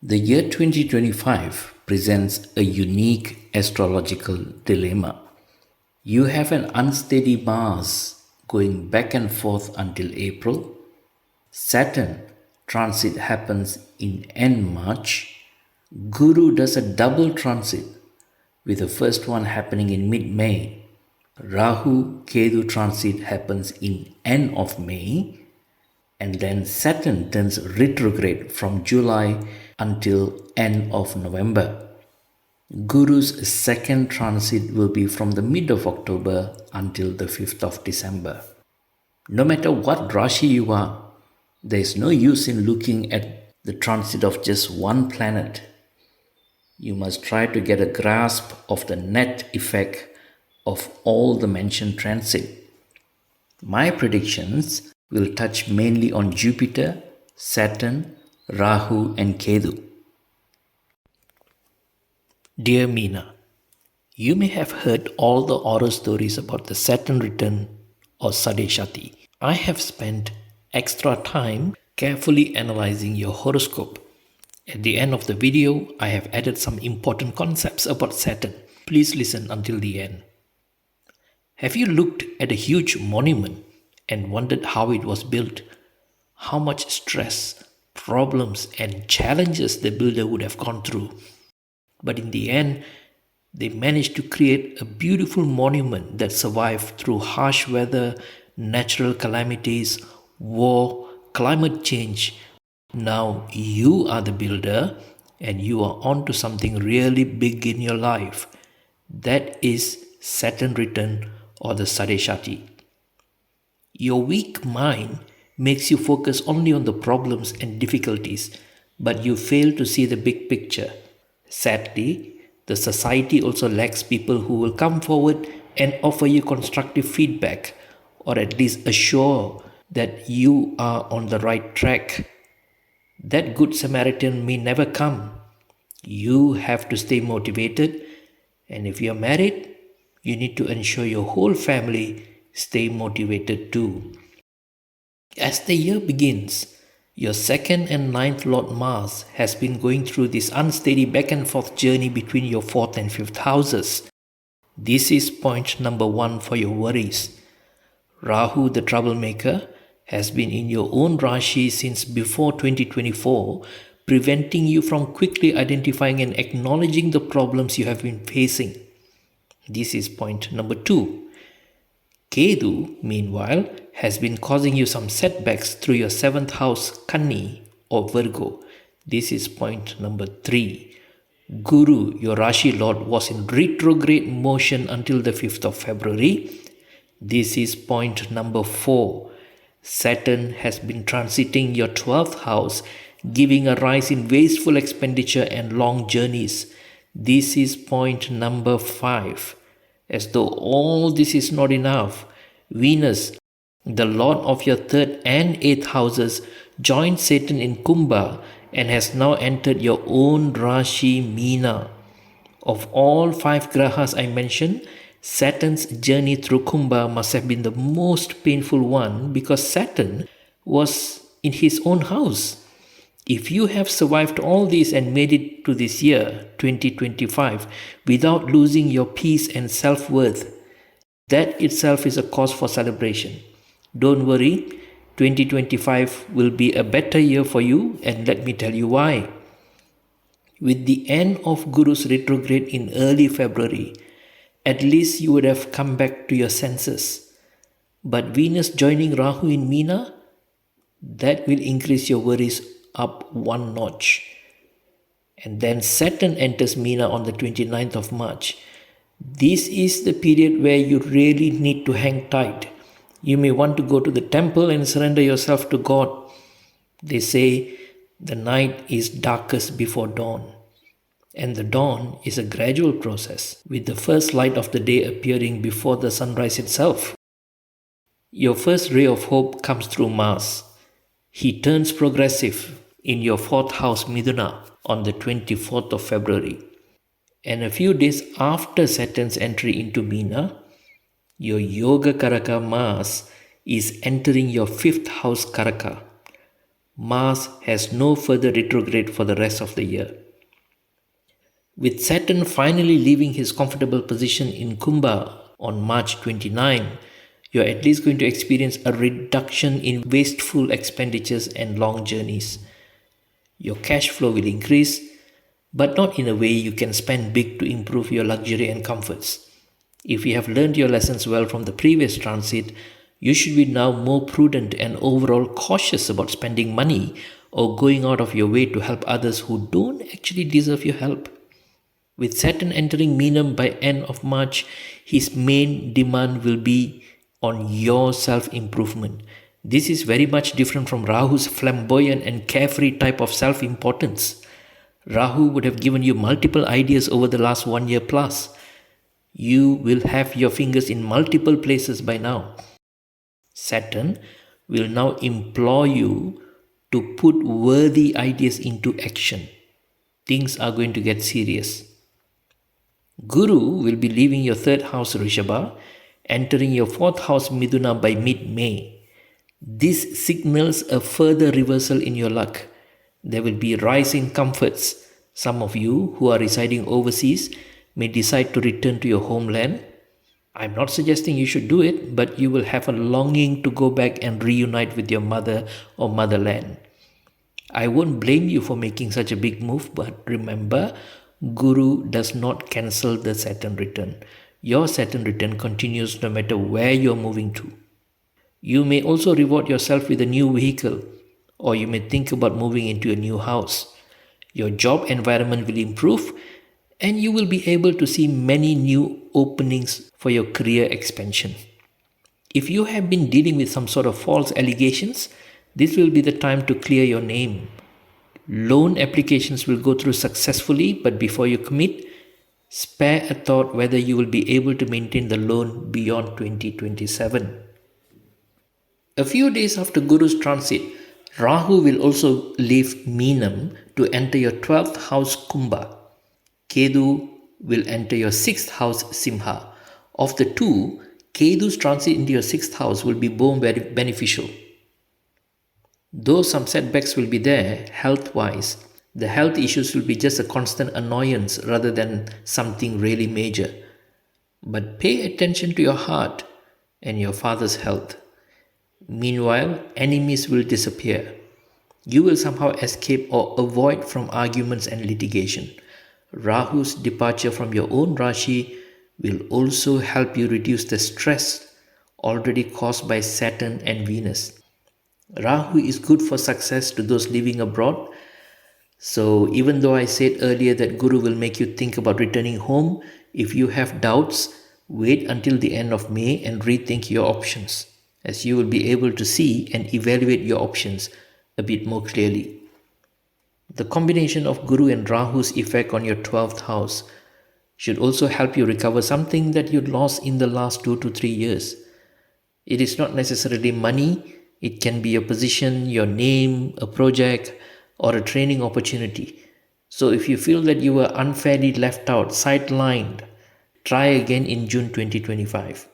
The year 2025 presents a unique astrological dilemma. You have an unsteady Mars going back and forth until April. Saturn transit happens in end March. Guru does a double transit with the first one happening in mid-May. Rahu-Kethu transit happens in end of May, and then Saturn turns retrograde from July until end of November. Guru's second transit will be from the mid of October until the 5th of December. No matter what Rashi you are, there is no use in looking at the transit of just one planet. You must try to get a grasp of the net effect of all the mentioned transit. My predictions will touch mainly on Jupiter, Saturn, Rahu and Kethu. Dear MEENA, you may have heard all the horror stories about the Saturn Return or Sade Shati. I have spent extra time carefully analyzing your horoscope. At the end of the video, I have added some important concepts about Saturn. Please listen until the end. Have you looked at a huge monument and wondered how it was built? How much stress, problems and challenges the builder would have gone through? But in the end, they managed to create a beautiful monument that survived through harsh weather, natural calamities, war, climate change. Now you are the builder and you are on to something really big in your life. That is Saturn Return or the Sade Shati. Your weak mind makes you focus only on the problems and difficulties, but you fail to see the big picture. Sadly, the society also lacks people who will come forward and offer you constructive feedback, or at least assure that you are on the right track. That good Samaritan may never come. You have to stay motivated, and if you are married, you need to ensure your whole family stay motivated too. As the year begins, your second and ninth Lord Mars has been going through this unsteady back and forth journey between your fourth and fifth houses. This is point number 1 for your worries. Rahu, the troublemaker, has been in your own Rashi since before 2024, preventing you from quickly identifying and acknowledging the problems you have been facing. This is point number 2. Kethu, meanwhile, has been causing you some setbacks through your 7th house Kanni or Virgo. This is point number 3. Guru, your Rashi Lord, was in retrograde motion until the 5th of February. This is point number 4. Saturn has been transiting your 12th house, giving a rise in wasteful expenditure and long journeys. This is point number 5. As though all this is not enough, Venus, the Lord of your 3rd and 8th houses, joined Saturn in Kumbha and has now entered your own Rashi MEENA. Of all 5 grahas I mentioned, Saturn's journey through Kumbha must have been the most painful one because Saturn was in his own house. If you have survived all this and made it to this year, 2025, without losing your peace and self-worth, that itself is a cause for celebration. Don't worry, 2025 will be a better year for you, and let me tell you why. With the end of Guru's retrograde in early February, at least you would have come back to your senses. But Venus joining Rahu in MEENA, that will increase your worries up one notch. And then Saturn enters MEENA on the 29th of March. This is the period where you really need to hang tight. You may want to go to the temple and surrender yourself to God. They say the night is darkest before dawn. And the dawn is a gradual process, with the first light of the day appearing before the sunrise itself. Your first ray of hope comes through Mars. He turns progressive in your 4th house Mithuna on the 24th of February. And a few days after Saturn's entry into MEENA, your Yoga Karaka Mars is entering your 5th house Karaka. Mars has no further retrograde for the rest of the year. With Saturn finally leaving his comfortable position in Kumbha on March 29, you're at least going to experience a reduction in wasteful expenditures and long journeys. Your cash flow will increase, but not in a way you can spend big to improve your luxury and comforts. If you have learned your lessons well from the previous transit, you should be now more prudent and overall cautious about spending money or going out of your way to help others who don't actually deserve your help. With Saturn entering MEENA by end of March, his main demand will be on your self-improvement. This is very much different from Rahu's flamboyant and carefree type of self-importance. Rahu would have given you multiple ideas over the last 1 year plus. You will have your fingers in multiple places by now. Saturn will now implore you to put worthy ideas into action. Things are going to get serious. Guru will be leaving your third house Rishabha, entering your fourth house Mithuna by mid-May. This signals a further reversal in your luck. There will be a rise in comforts. Some of you who are residing overseas may decide to return to your homeland. I'm not suggesting you should do it, but you will have a longing to go back and reunite with your mother or motherland. I won't blame you for making such a big move, but remember, Guru does not cancel the Saturn return. Your Saturn return continues no matter where you're moving to. You may also reward yourself with a new vehicle, or you may think about moving into a new house. Your job environment will improve, and you will be able to see many new openings for your career expansion. If you have been dealing with some sort of false allegations, this will be the time to clear your name. Loan applications will go through successfully, but before you commit, spare a thought whether you will be able to maintain the loan beyond 2027. A few days after Guru's transit, Rahu will also leave Meenam to enter your 12th house Kumbha. Kethu will enter your 6th house Simha. Of the two, Kethu's transit into your 6th house will be more beneficial. Though some setbacks will be there health-wise, the health issues will be just a constant annoyance rather than something really major. But pay attention to your heart and your father's health. Meanwhile, enemies will disappear. You will somehow escape or avoid from arguments and litigation. Rahu's departure from your own Rashi will also help you reduce the stress already caused by Saturn and Venus. Rahu is good for success to those living abroad. So even though I said earlier that Guru will make you think about returning home, if you have doubts, wait until the end of May and rethink your options, as you will be able to see and evaluate your options a bit more clearly. The combination of Guru and Rahu's effect on your 12th house should also help you recover something that you lost in the last 2 to 3 years. It is not necessarily money, it can be a position, your name, a project, or a training opportunity. So if you feel that you were unfairly left out, sidelined, try again in June 2025.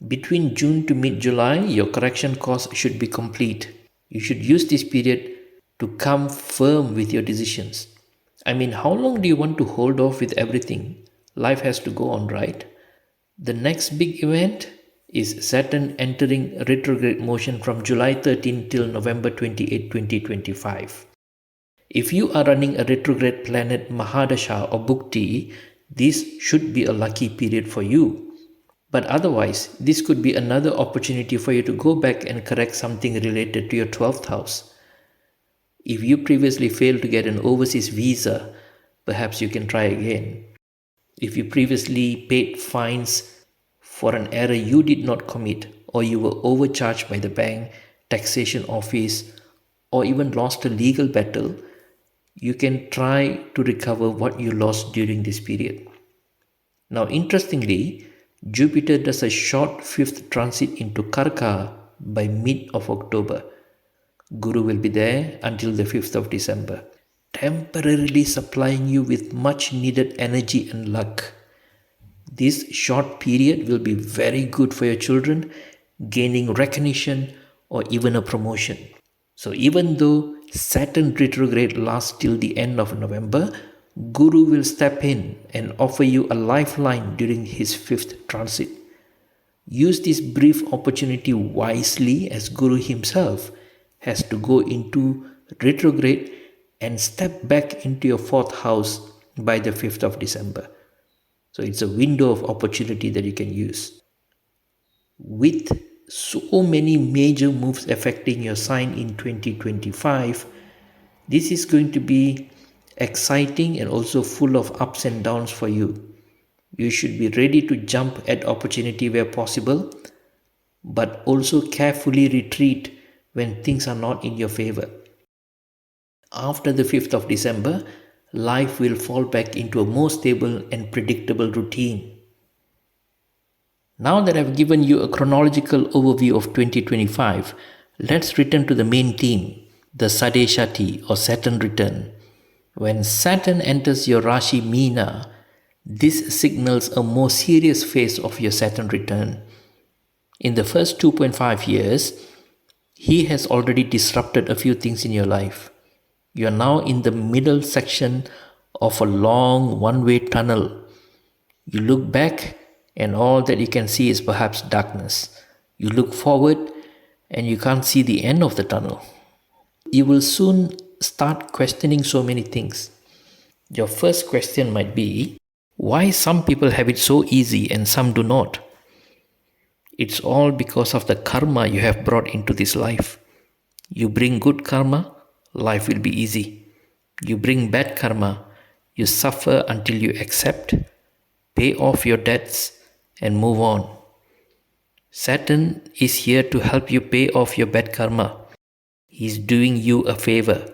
Between June to mid-July, your correction course should be complete. You should use this period to come firm with your decisions. I mean, how long do you want to hold off with everything? Life has to go on, right? The next big event is Saturn entering retrograde motion from July 13 till November 28, 2025. If you are running a retrograde planet Mahadasha or Bhukti, this should be a lucky period for you. But otherwise, this could be another opportunity for you to go back and correct something related to your 12th house. If you previously failed to get an overseas visa, perhaps you can try again. If you previously paid fines for an error you did not commit, or you were overcharged by the bank, taxation office, or even lost a legal battle, you can try to recover what you lost during this period. Now, interestingly, Jupiter does a short 5th transit into Karka by mid of October. Guru will be there until the 5th of December, temporarily supplying you with much needed energy and luck. This short period will be very good for your children, gaining recognition or even a promotion. So even though Saturn retrograde lasts till the end of November, Guru will step in and offer you a lifeline during his fifth transit. Use this brief opportunity wisely, as Guru himself has to go into retrograde and step back into your fourth house by the 5th of December. So it's a window of opportunity that you can use. With so many major moves affecting your sign in 2025, this is going to be exciting and also full of ups and downs for you. You should be ready to jump at opportunity where possible, but also carefully retreat when things are not in your favor. After the 5th of December, life will fall back into a more stable and predictable routine. Now that I've given you a chronological overview of 2025, let's return to the main theme, the Sade Shati or Saturn Return. When Saturn enters your Rashi MEENA, this signals a more serious phase of your Saturn return. In the first 2.5 years, he has already disrupted a few things in your life. You are now in the middle section of a long one-way tunnel. You look back and all that you can see is perhaps darkness. You look forward and you can't see the end of the tunnel. You will soon start questioning so many things. Your first question might be, why some people have it so easy and some do not? It's all because of the karma you have brought into this life. You bring good karma, life will be easy. You bring bad karma, you suffer until you accept, pay off your debts, and move on. Saturn is here to help you pay off your bad karma. He's doing you a favor.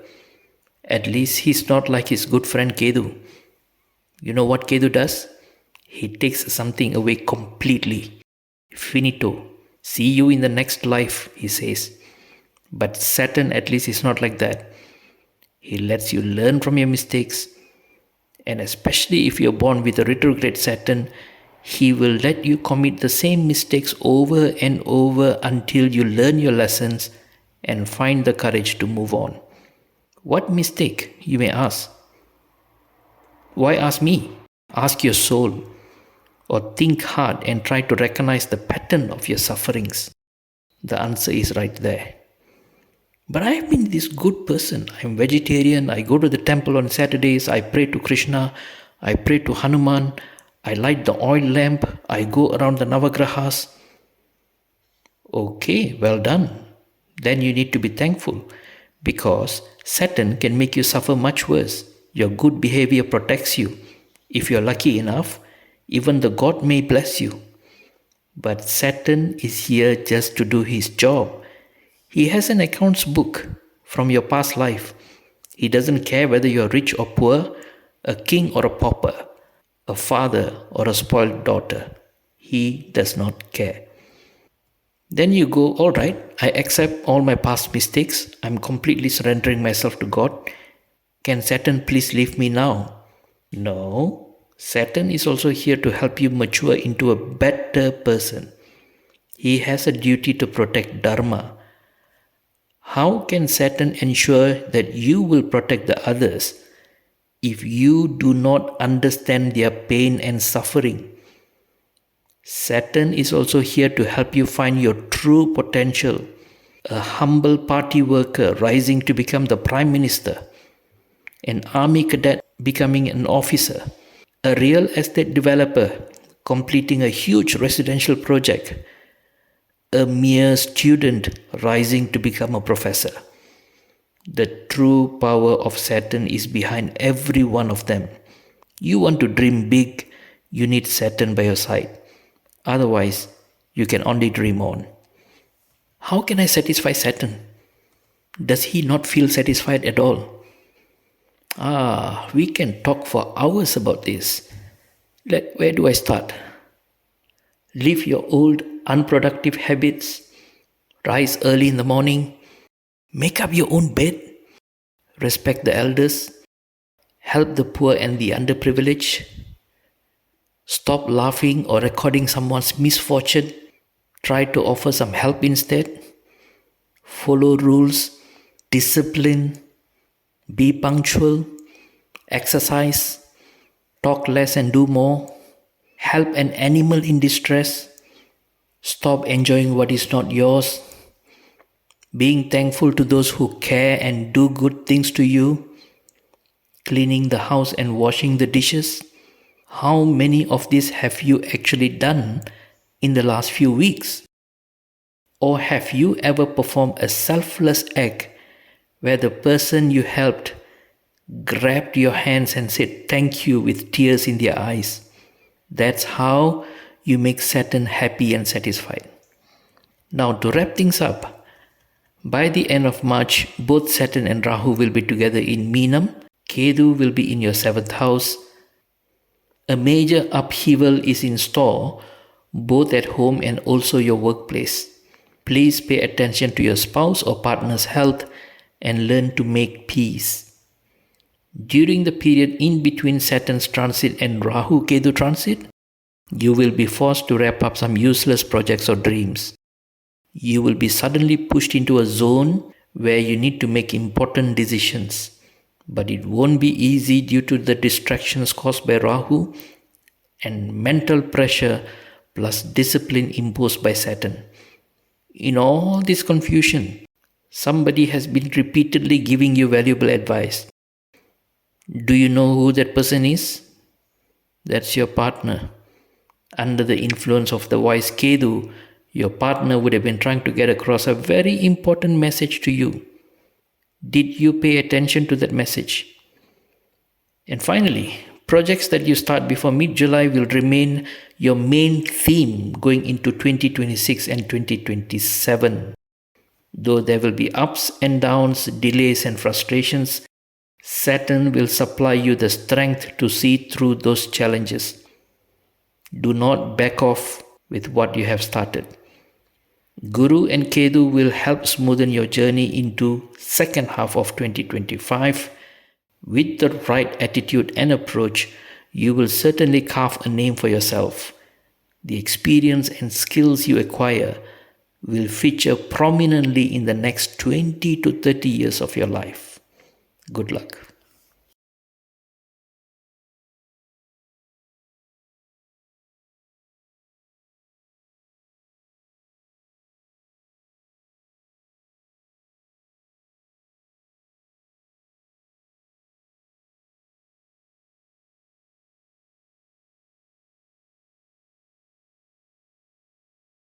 At least he's not like his good friend Kethu. You know what Kethu does? He takes something away completely. Finito. See you in the next life, he says. But Saturn at least is not like that. He lets you learn from your mistakes. And especially if you're born with a retrograde Saturn, he will let you commit the same mistakes over and over until you learn your lessons and find the courage to move on. What mistake, you may ask? Why ask me? Ask your soul. Or think hard and try to recognize the pattern of your sufferings. The answer is right there. But I have been this good person. I'm vegetarian. I go to the temple on Saturdays. I pray to Krishna. I pray to Hanuman. I light the oil lamp. I go around the Navagrahas. Okay, well done. Then you need to be thankful, because Saturn can make you suffer much worse. Your good behavior protects you. If you're lucky enough, even the God may bless you. But Saturn is here just to do his job. He has an accounts book from your past life. He doesn't care whether you're rich or poor, a king or a pauper, a father or a spoiled daughter. He does not care. Then you go, all right, I accept all my past mistakes. I'm completely surrendering myself to God. Can Saturn please leave me now? No. Saturn is also here to help you mature into a better person. He has a duty to protect Dharma. How can Saturn ensure that you will protect the others if you do not understand their pain and suffering? Saturn is also here to help you find your true potential. A humble party worker rising to become the Prime Minister, an army cadet becoming an officer, a real estate developer completing a huge residential project, a mere student rising to become a professor. The true power of Saturn is behind every one of them. You want to dream big, you need Saturn by your side. Otherwise, you can only dream on. How can I satisfy Saturn? Does he not feel satisfied at all? We can talk for hours about this. Where do I start? Leave your old unproductive habits. Rise early in the morning. Make up your own bed. Respect the elders. Help the poor and the underprivileged. Stop laughing or recording someone's misfortune. Try to offer some help instead. Follow rules. discipline, be punctual, exercise, talk less and do more, help an animal in distress, stop enjoying what is not yours, being thankful to those who care and do good things to you, cleaning the house and washing the dishes. How many of these have you actually done in the last few weeks? Or have you ever performed a selfless act where the person you helped grabbed your hands and said thank you with tears in their eyes? That's how you make Saturn happy and satisfied. Now, to wrap things up, by the end of March, both Saturn and Rahu will be together in MEENA. Kethu will be in your 7th house. A major upheaval is in store, both at home and also your workplace. Please pay attention to your spouse or partner's health and learn to make peace. During the period in between Saturn's transit and Rahu-Kethu transit, you will be forced to wrap up some useless projects or dreams. You will be suddenly pushed into a zone where you need to make important decisions. But it won't be easy due to the distractions caused by Rahu and mental pressure plus discipline imposed by Saturn. In all this confusion, somebody has been repeatedly giving you valuable advice. Do you know who that person is? That's your partner. Under the influence of the wise Kethu, your partner would have been trying to get across a very important message to you. Did you pay attention to that message? And finally, projects that you start before mid-July will remain your main theme going into 2026 and 2027. Though there will be ups and downs, delays and frustrations, Saturn will supply you the strength to see through those challenges. Do not back off with what you have started. Guru and Kethu will help smoothen your journey into second half of 2025. With the right attitude and approach, you will certainly carve a name for yourself. The experience and skills you acquire will feature prominently in the next 20 to 30 years of your life. Good luck.